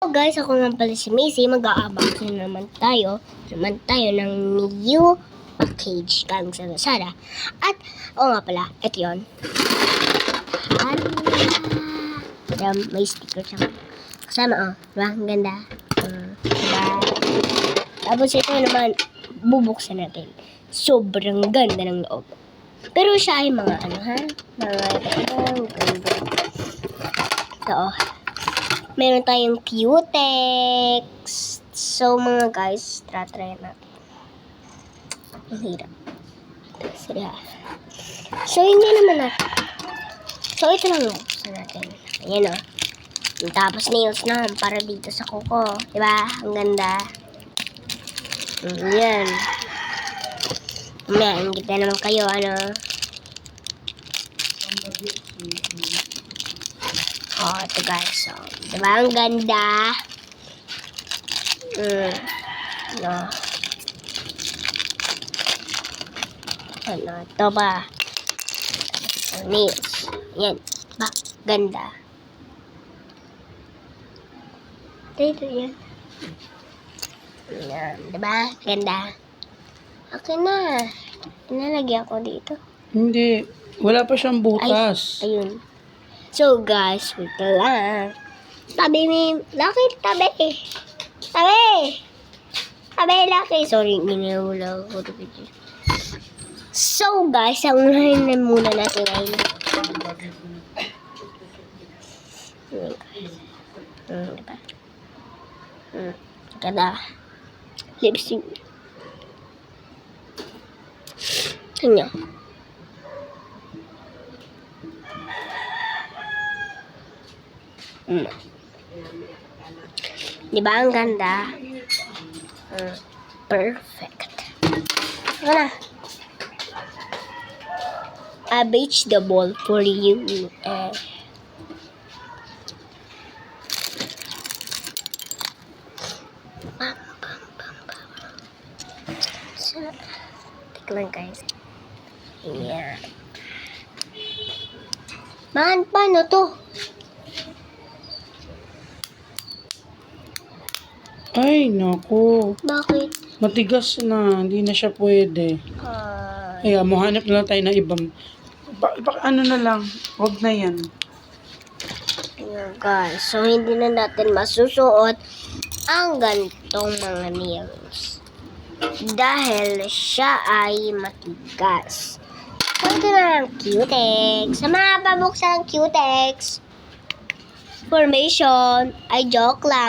Guys, ako nga pala si Macy. Mag-a-unboxing naman tayo ng new package galing sa Lazada. At, nga pala, ito yun. May sticker siya. Kasama, diba? Ang ganda. Diba? Tapos ito naman, bubuksan natin. Sobrang ganda ng loob. Pero siya ay mga Ito, meron tayong cutex. So, mga guys, try natin. Ang hirap. So, hindi naman natin. So, ito lang buksan natin. Ayan o. Tapos, nails na para dito sa kuko. Diba? Ang ganda. Ayan. Ang ganda naman kayo, ito guys. So, diba? Ang ganda. Ito ba? Nails. Yan. Ba? Ganda. Ito yan. Yan. Diba? Ganda. Okay na. Inalagyan ko dito. Hindi. Wala pa siyang butas. Ay, ayun. So, guys, wait lang. Tabi ni Lucky, tabi. Tabi, Lucky. Sorry, ginawala ko. So, guys, ang unahin na muna natin ay diba? Ganda. Lipstick. Tingnan. Diba ang ganda? Perfect. Ano na? I beach the ball for you. Tignan guys. Yeah. Paano to? Ay, naku. Bakit? Matigas na. Hindi na siya pwede. Kaya, hanap na lang tayo ng ibang. Ano na lang. Huwag na yan. Ayan guys. So, hindi na natin masusuot ang gantong mga nails. Dahil siya ay matigas. So, ito na ang cutex. Sa mga pabuksan ng cutex, formation, ay joke lang.